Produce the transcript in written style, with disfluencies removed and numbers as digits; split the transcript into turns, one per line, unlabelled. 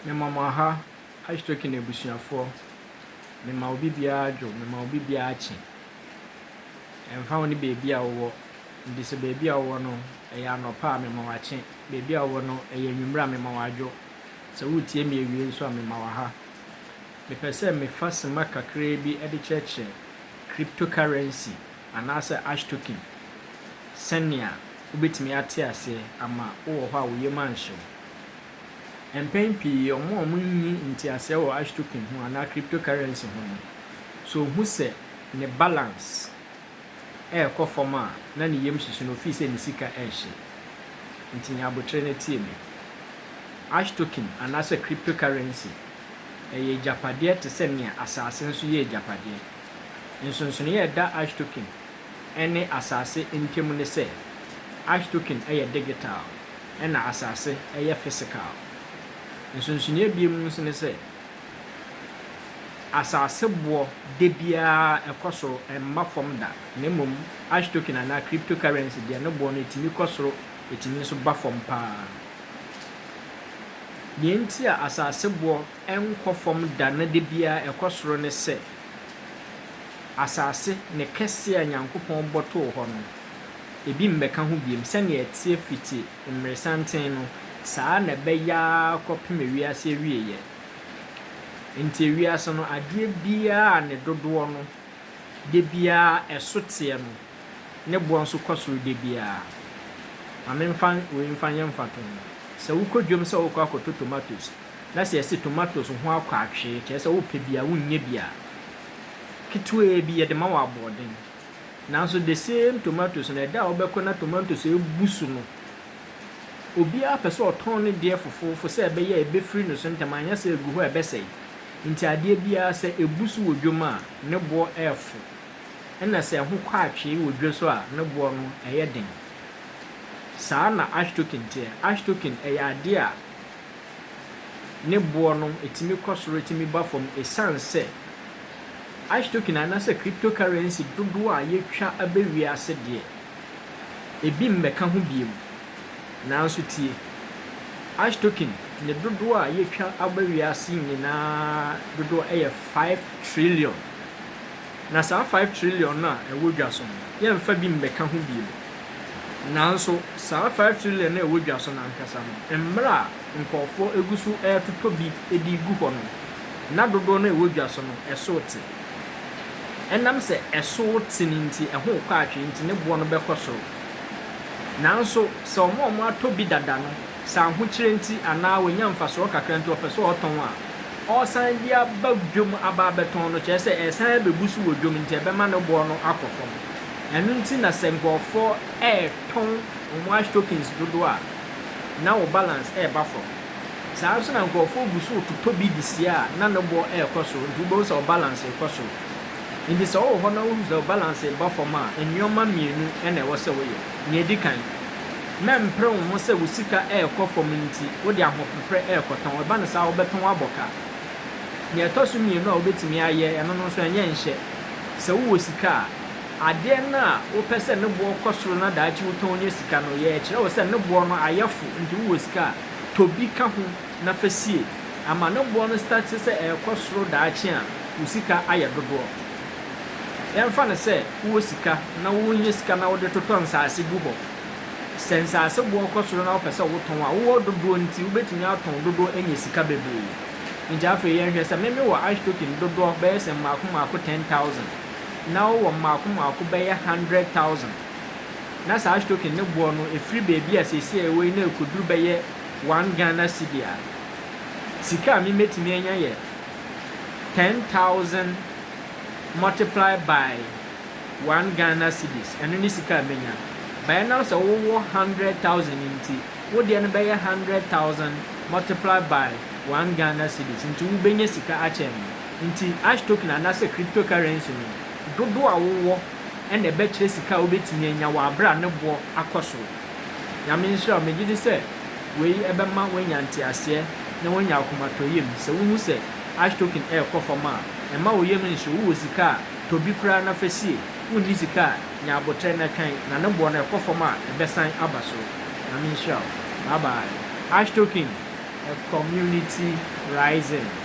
Me mama ha ashtoki na ebusuafo me ma obi bia adwo me ma obi bia achi emfa woni beebi a wo ndi se beebi a wo no eya anopa me ma wachi beebi a wo no eya nwumra me ma wadwo se wutie me ewie nso a me ma wa ha me pese me fasema kakra bi e de cheche cryptocurrency anase ashtoken senia ubetimi ate ase ama wo ho a wo yema nhye empen pii omo nyi nti ase wo ashtoken ho ana cryptocurrency ho so hu se ne balance ekɔ fam a na ne yem hyehyɛ no fi se ne sika ehye nti nya abotre ne tie me ashtoken anase cryptocurrency eye japade te se ne asase nso ye japade nsonso ne da ashtoken ene asase ntemu ne se ashtoken eye digital ena asase eye physical nsonso ne biem nso ne se asase bo de bia ekosoro emma fom da nemom ashtoken na cryptocurrency de no bo no etimi kosoro etimi so ba fom pa nienti a asase bo enko fom da na de bia ekosoro ne se asase ne kese a Nyankopɔn boto ho no ebi mbeka ho biem se ne etie fiti mresanten no saa na be ya kopem wiase wieye nti wiase no ade bia ne dodo no de bia esote no ne bo nso kosoro de bia amemfan we mfan yemfato se wukodwom se wokɔ akoto tomatoes na se ese tomatoes ho akɔ atwe ke se wo pe bia wonye bia kitwe bi yede ma wa boden nanso the same tomatoes na da obekɔ na tomatoes ebusu no obi a pese oton ne de fofofo se ebe ye ebe free no so ntamanya se egu ho ebe sei nti ade bia se ebusu wodwom a ne bo efo na se ho kɔ atwe wodwo so a ne bo no eye den saa na ashtoken te ashtoken eye ade a ne bo no etimi kɔsoro etimi ba fam esanse ashtoken anase cryptocurrency dodo a yetwa abewiase de ebi mmeka ho biem nanso tie ashtoken ne dodo a yetwa abewiase nyina dodo 5 trillion na saa 5 trillion na ewodwa so yemfa bi mmeka ho biem nanso saa 5 trillion na ewodwa so na nkasa no emmra nkofo egusu etoto bi edi gu ho no na dodo na ewodwa so no esote enam se eso tininti eho kwa atwe nti ne bo no bekɔso nanso se omo atobi dada no sa ho kirenti ana wanya mfaso kakra nti opeso oton a osan dia bagdwom aba beton no kyerɛ sɛ esan bebusu wodwom nti ebema ne bo no akɔfom enu nti na senkɔfo ton omo ashtokens dodo a na wo balance ba from saa so na nkɔfo busu totobi disia na ne bo kɔso nti bo so balance kɔso indi so ho na wo the balance ba for ma enwoma mienu na e wo se wo ye ne edikan mempre wo se wo sika kɔ for minti wo de ahopre kɔton wo ba ne sa wo beton aboka ne etoso mienu a wo betimi aye eno no so enye nhye se wo sika ade na wo pese ne bo kɔsoro na daachi wo ton nye sika no ye kire wo se ne bo no ayefo nti wo sika tobi ka ho na fasie ama ne bo no start se kɔsoro daachi a wo sika aye dodo yɛmfa ne sɛ wo sika na wo nye sika na wo de toton saase gu hɔ sensaase bo kɔsoro na wo pese wo ton a wo dodo nti wo betumi aton dodo enye sika bebree nti afa yɛhwɛ sɛ meme wɔ ashtoken dodo bɛyɛ sɛ maako 10,000 na wo wɔ maako bɛyɛ 100,000 na sa ashtoken ne bo no efiri beebi a sesi a ewe na ekoduru bɛyɛ 1 Ghana cedi a sika mi metumi anya yɛ 10,000 multiplied by 1 Ghana cedis and any sika menya by now so 100,000 inti wo de no be 100,000 multiplied by 1 Ghana cedis into wo benye sika achem inti ashtoken anase cryptocurrency no dodo a wo and e be kire sika wo betimi enya wa abra ne bo akoso ya me nsira me gidi se we ebe ma wenya nti ase na wenya akomato yem se wo hu se ashtoken kofoma ema wo yem nso wo sika tobi kura na fasie wo ni sika nya abotre na kan na ne bo na ekofoma ebesan abaso na me nsira bye bye ashtoken a community rising.